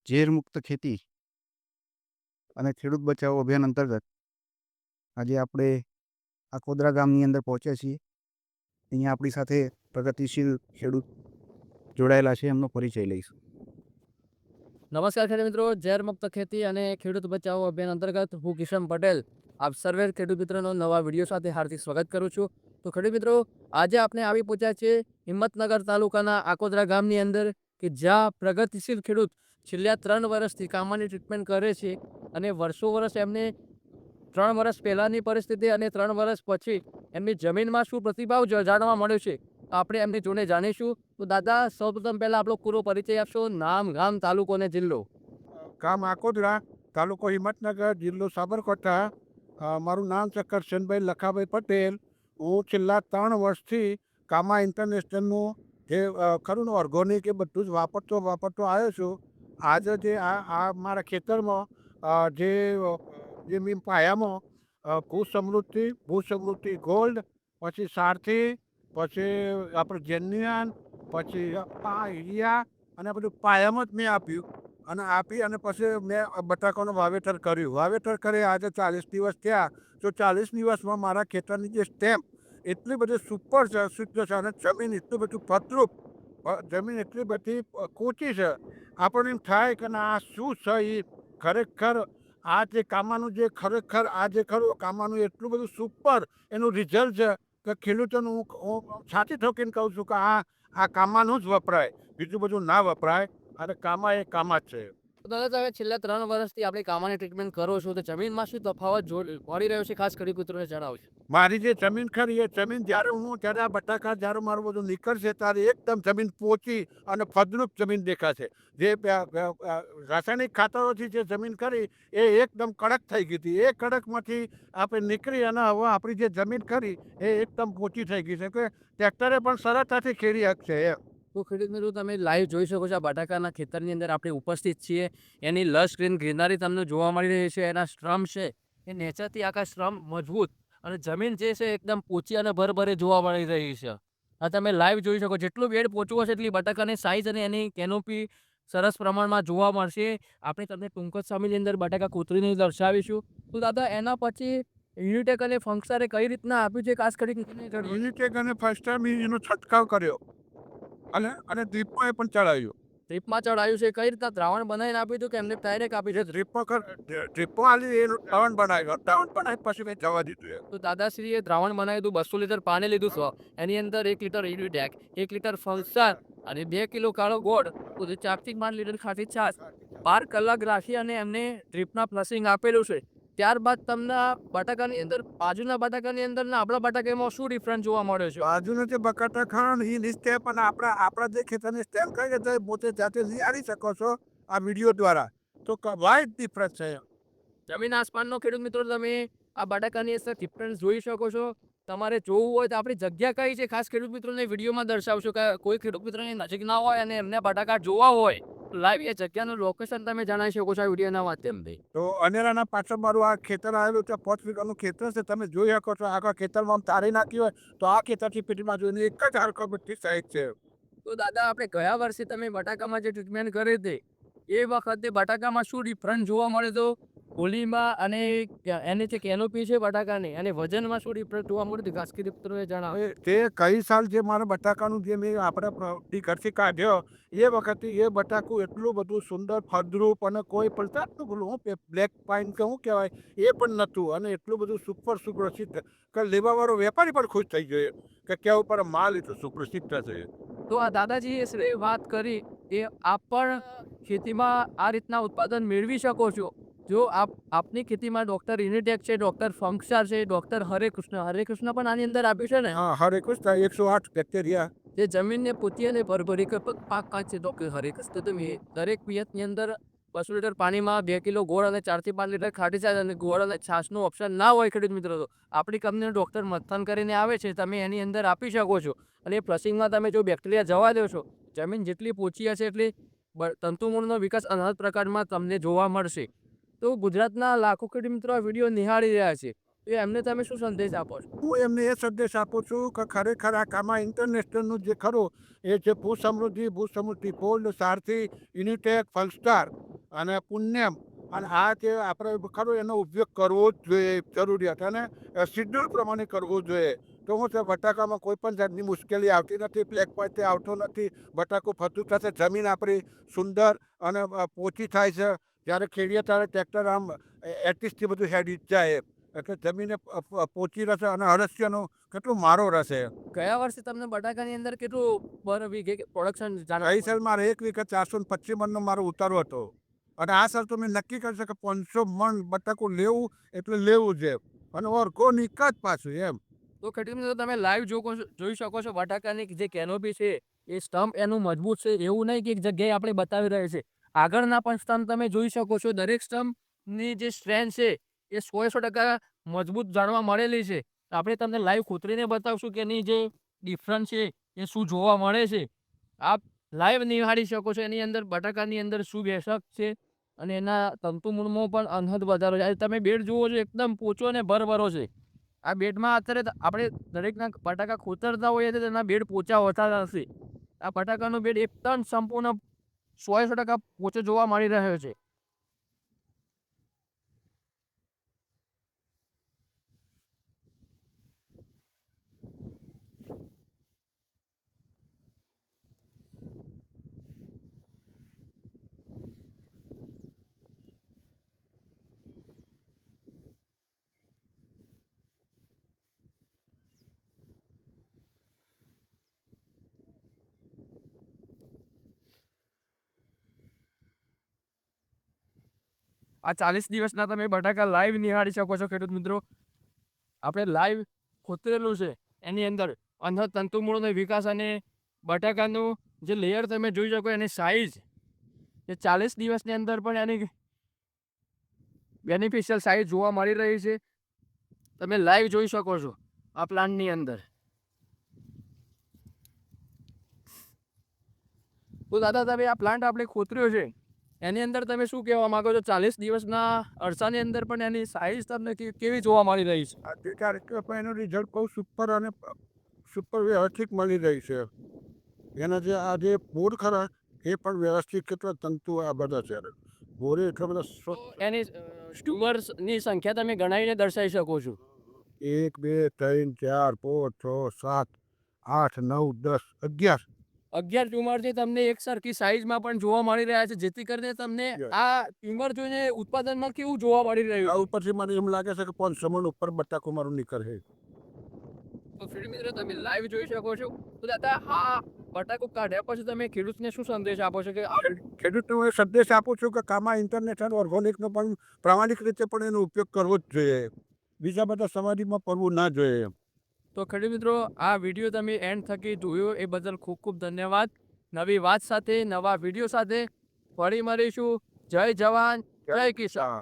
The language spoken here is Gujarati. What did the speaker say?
ઝેરમુક્ત ખેતી અને ખેડૂત બચાવો અભિયાન અંતર્ગત આજે આપણે આકોદરા ગામની અંદર પહોંચ્યા છીએ. અહીંયા આપણી સાથે પ્રગતિશીલ ખેડૂત જોડાયેલા છે. એમનો પરિચય લઈશું. નમસ્કાર ખેડૂત મિત્રો, ઝેર મુક્ત ખેતી અને ખેડૂત બચાવો અભિયાન અંતર્ગત હું કિશન પટેલ આપ સર્વે ખેડૂત મિત્રોનો નવા વિડીયો સાથે હાર્દિક સ્વાગત કરું છું. તો ખેડૂત મિત્રો, આજે આપણે આવી પહોંચ્યા છે હિંમતનગર તાલુકાના આકોદરા ગામની અંદર કે જ્યાં પ્રગતિશીલ ખેડૂત છેલ્લા 3 વર્ષથી કામાની ટ્રીટમેન્ટ કરે છે અને વર્ષ એમને 3 વર્ષ પહેલાંની પરિસ્થિતિ અને 3 વર્ષ પછી એમની જમીનમાં શું પ્રતિભાવ જાણવા મળ્યો છે આપણે એમની જોડે જાણીશું. તો દાદા, સૌપ્રથમ પહેલા આપણો પૂરો પરિચય આપશો, નામ, ગામ, તાલુકો અને જિલ્લો. ગામ આકોદરા, તાલુકો હિંમતનગર, જિલ્લો સાબરકાંઠા. મારું નામ છે કરશનભાઈ લખાભાઈ પટેલ. હું છેલ્લા 3 વર્ષથી કામા ઇન્ટરનેશનલનું જે ખરું ને ઓર્ગોનિક એ બધું જ વાપરતો આવ્યો છું. આજે જે આ મારા ખેતરમાં જે મેં પાયામાં ભૂ સમૃદ્ધિ ગોલ્ડ, પછી સારથી, પછી આપણે જેન્યુઅન, પછી યુરિયા અને આ બધું પાયામાં જ મેં આપી અને પછી મેં બટાકાનું વાવેતર કર્યું. વાવેતર કરી આજે 40 દિવસ થયા. તો 40 દિવસમાં મારા ખેતરની જે સ્ટેમ્પ એટલી બધી સુપર છે, શુદ્ધ છે અને જમીન એટલું બધું ફળદ્રુપ, જમીન એટલી બધી કોચી છે. આપણને એમ થાય કે ના, આ શું છે એ ખરેખર આ જે કામાનું જે ખરેખર આ જે ખરું કામાનું એટલું બધું સુપર એનું રિઝલ્ટ છે કે ખેડૂતોનું હું છાતી ઠોકીને કહું છું કે આ કામાનું જ વપરાય, બીજું બધું ના વપરાય. અને કામા એ કામા જ છે. તો દાદા, તમે છેલ્લા 3 વર્ષથી આપણે કામાની ટ્રીટમેન્ટ કરો છો, તો જમીનમાં શું તફાવત મળી રહ્યો છે, ખાસ ખેડૂત મિત્રોને જણાવજો. મારી જે જમીન ખરી એ જમીન જ્યારે આ બટાકા જ્યારે મારું બધું નીકળશે ત્યારે એકદમ જમીન પોચી અને ફળદ્રુપ જમીન દેખાશે. જે રાસાયણિક ખાતરોથી જે જમીન કરી એ એકદમ કડક થઈ ગઈ હતી. એ કડકમાંથી આપણે નીકળી અને હવે આપણી જે જમીન ખરી એ એકદમ પોચી થઈ ગઈ છે કે ટ્રેક્ટરે પણ સરળતાથી ખેડી શકશે એમ. તો ખેડૂત મિત્રો, તમે લાઈવ જોઈ શકો છો, આ બટાકાના ખેતરની અંદર આપણે ઉપસ્થિત છીએ. એની લશ ગ્રીન ગ્રીનરી તમને જોવા મળી રહી છે. એના સ્ટ્રમ છે એ નેચરથી આખા સ્ટ્રમ મજબૂત અને જમીન જે છે એકદમ પોચી અને ભરભરે જોવા મળી રહી છે. આ તમે લાઈવ જોઈ શકો. જેટલું વેડ પોચવું હશે એટલી બટાકાની સાઇઝ અને એની કેનોપી સરસ પ્રમાણમાં જોવા મળશે. આપણે તમને ટૂંક જ સમયની અંદર બટાકા કોતરીને દર્શાવીશું. તો દાદા, એના પછી યુનિટેક અને ફંક્સરે કઈ રીતના આપ્યું છે, ખાસ કરીને યુનિટેક અને ફર્સ્ટ ટાઈમ એનો છંટકાવ કર્યો અને ડ્રીપમાં પણ ચડાવ્યું. ડ્રીપમાં ચડાયું છે. કઈ રીતના દ્રાવણ બનાવીને આપ્યું હતું કે એમને ડાયરેક્ટ આપી છે? ડ્રીપમાં આલી એનું દ્રાવણ બનાવી પછી મેં જવા દીધું એમ. તો દાદાશ્રીએ દ્રાવણ બનાવ્યું હતું. 200 લીટર પાણી લીધું છે. એની અંદર 1 લીટર યુનિટેક, 1 લીટર ફંક્સર અને 2 કિલો કાળો ગોળ, તો 4 થી 5 લીટર ખાટી છાશ 12 કલાક રાખી અને એમને ડ્રીપના ફ્લશિંગ આપેલું છે. ત્યારબાદ તમને બટાકાની અંદર, બાજુના બટાકાની અંદર ને આપણા બટાકામાં શું ડિફરન્સ જોવા મળ્યો છે? બાજુના જે બટાકા ખાવા ને એની સ્ટેપ અને આપણા જે ખેતરની સ્ટેપ કઈ તો પોતે જાતે નિહાળી શકો છો આ વિડીયો દ્વારા. તો વાઇડ ડિફરન્સ છે. જમીન આસમાનનો ખેડૂત મિત્રો, તમે આ બટાકાની અંદર ડિફરન્સ જોઈ શકો છો. તમારે જોવું હોય તો આપણી જગ્યા કઈ છે, ખાસ ખેડૂત મિત્રોને વિડીયોમાં દર્શાવશો કે કોઈ ખેડૂત મિત્રોની નજીક ના હોય અને એમને બટાકા જોવા હોય તો લાઈવ એ જગ્યાનું લોકેશન તમે જણાવી શકો છો આ વિડીયોના માધ્યમથી. તો અનેરાના પાછળ મારું આ ખેતર આવેલું છે. 5 વીઘાનું ખેતર છે. તમે જોઈ શકો છો. આખા ખેતરમાં આમ તારી નાખી હોય તો આ ખેતરથી પેટીમાં જોઈને એક જ હરખો બધી સાઈઝ છે. તો દાદા, આપણે ગયા વર્ષે તમે બટાકામાં જે ટ્રીટમેન્ટ કરી હતી એ વખતે બટાકામાં શું ડિફરન્સ જોવા મળે તો હોલીમાં અને એની જે કેનોપી છે બટાકાની અને વજનમાં શું ડિફરન્સ જોવા મળે તો ખાસ ખેડૂત મિત્રોને જણાવો. તે કઈ સાલ જે મારા બટાકાનું જે મેં આપણા ઘરથી કાઢ્યો એ વખતે એ બટાકું એટલું બધું સુંદર ફળદ્રુપ અને કોઈ પણ જાતનું પેલું બ્લેક પાઇન કે શું કહેવાય એ પણ નહોતું અને એટલું બધું સુપ્રસિદ્ધ કે લેવાવાળો વેપારી પણ ખુશ થઈ ગયો કે કેવું પર માલ એટલું સુપ્રસિદ્ધ છે. તો આ દાદાજીએ વાત કરી એ આપ પણ ખેતીમાં આ રીતના ઉત્પાદન મેળવી શકો છો. જો આપની ખેતીમાં ડૉક્ટર યુનિટેક છે, ડૉક્ટર ફંક્સર છે, ડૉક્ટર હરે કૃષ્ણ પણ આની અંદર આપ્યું છે ને? હા, હરે કૃષ્ણ 108 બેક્ટેરિયા જે જમીનને પોતી અને ભરભરી પાક કાઢશે. ડૉક્ટર હરે કૃષ્ણ તમે દરેક પિયતની અંદર 200 લીટર પાણીમાં 2 કિલો ગોળ અને 4 થી 5 લીટર ખાટી છાશ અને ગોળ અને છાશનું ઓપ્શન ના હોય ખેડૂત મિત્રો તો આપણી કંપનીનો ડૉક્ટર મથન કરીને આવે છે, તમે એની અંદર આપી શકો છો. અને એ ફ્લશિંગમાં તમે જો બેક્ટેરિયા જવા દો છો, જમીન જેટલી પોચી હશે એટલી તંતુમૂળનો વિકાસ અનહદ પ્રકારમાં તમને જોવા મળશે. તો ગુજરાતના લાખો ખેડૂત મિત્રો આ વિડીયો નિહાળી રહ્યા છે, તો એમને તમે શું સંદેશ આપો છો? હું એમને એ સંદેશ આપું છું કે ખરેખર આ કામા ઇન્ટરનેશનલનું જે ખરું એ છે ભૂ સમૃદ્ધિ ગોલ્ડ, સારથી, યુનિટેક, ફલસ્ટાર અને પુણ્યમ અને આ જે આપણે ખરો એનો ઉપયોગ કરવો જ જોઈએ જરૂરિયાત અને શિડ્યુલ પ્રમાણે કરવો જોઈએ. તો હું છે બટાકામાં કોઈ પણ જાતની મુશ્કેલી આવતી નથી, બ્લેક પોઈન્ટ આવતો નથી, બટાકું ફરતું થશે, જમીન આપણી સુંદર અને પોચી થાય છે. જ્યારે ખેડીએ ત્યારે ટ્રેક્ટર આમ એટીસથી બધું હેડી જ જાય એટલે જમીને પોચી રહેશે અને અળસિયાનો કેટલું મારો રહેશે. ગયા વર્ષે તમને બટાકાની અંદર કેટલું પર વીઘે પ્રોડક્શન ગઈ સાલ મારે 1 વીઘે 425 મણનો મારો ઉતારો હતો અને આ સાલ તો મેં નક્કી કર્યું છે કે 500 મણ બટાકું લેવું એટલે લેવું છે અને ઓર્ગોનિક જ પાછું એમ. તો ખેડૂત મિત્રો તમે લાઈવ જોઈ શકો છો બટાકાની જે કેનોપી છે એ સ્ટમ્પ એનું મજબૂત છે, એવું નહીં કે એક જગ્યાએ આપણે બતાવી રહ્યા છે. આગળના પણ સ્ટમ્પ તમે જોઈ શકો છો, દરેક સ્ટમ્પની જે સ્ટ્રેન્થ છે એ 100% મજબૂત જાણવા મળેલી છે. આપણે તમને લાઈવ ખોતરીને બતાવશું કે એની જે ડિફરન્સ છે એ શું જોવા મળે છે. આપ લાઈવ નિહાળી શકો છો એની અંદર બટાકાની અંદર શું બેશક છે અને એના તંતુમૂળમાં પણ અનહદ વધારો છે. તમે બેડ જુઓ છો એકદમ પોચો અને ભરભરો છે. આ બેડમાં અત્યારે આપણે દરેકના બટાકા ખોતરતા હોઈએ તો તેના બેડ પોચા હોતા નથી. આ બટાકાનો બેડ એકદમ સંપૂર્ણ 100% પોચો જોવા મળી રહ્યો છે. આ 40 દિવસના તમે બટાકા લાઈવ નિહાળી શકો છો ખેડૂત મિત્રો. આપણે લાઈવ ખોતરેલું છે એની અંદર અનહદ તંતુમૂળનો વિકાસ અને બટાકાનું જે લેયર તમે જોઈ શકો એની સાઇઝ એ 40 દિવસની અંદર પણ એની બેનિફિશિયલ સાઇઝ જોવા મળી રહી છે. તમે લાઈવ જોઈ શકો છો આ પ્લાન્ટની અંદર. તો દાદા તમે આ પ્લાન્ટ આપણે ખોતર્યો છે એની અંદર તમે શું કહેવા માંગો છો? 40 દિવસના અરસાની અંદર પણ એની સાઇઝ તમને કેવી જોવા મળી રહી છે? આ ત્યારે પણ એનું રિઝલ્ટ બહુ સુપર અને સુપર વ્યવસ્થિત મળી રહી છે. એના જે આ જે બોર ખરા એ પણ વ્યવસ્થિત કેટલા તંતુ આ બધા છે બોરે એટલા બધા એની ટ્યુમર્સની સંખ્યા તમે ગણાવીને દર્શાવી શકો છો. 1 2 3 4 5 6 7 8 9 10 11 11 ટ્યુમર છે તમને એક સરખી સાઇઝમાં પણ જોવા મળી રહ્યા છે, જેથી કરીને તમને આ ટ્યુમર જોઈને ઉત્પાદનમાં કેવું જોવા મળી રહ્યું આ છે? ઉપરથી મને એમ લાગે છે કે 500 મણ ઉપર બટાકું મારું નીકળે. તો ખેડૂત મિત્રો તમે લાઈવ જોઈ શકો છો. તો દાદા આ બટાકું કાઢ્યા પછી તમે ખેડૂતને શું સંદેશ આપો છો? કે ખેડૂતને હું એ સંદેશ આપું છું કે કામા ઇન્ટરનેશનલ ઓર્ગોનિકનો પણ પ્રામાણિક રીતે પણ એનો ઉપયોગ કરવો જ જોઈએ, બીજા બધા સમાધિમાં પડવું ના જોઈએ. તો ખેડૂત મિત્રો આ વિડીયો તમે એન્ડ થકી જોયો એ બદલ ખૂબ ખૂબ ધન્યવાદ. નવી વાત સાથે નવા વિડીયો સાથે ફરી મળીશું. જય જવાન, જય કિસાન.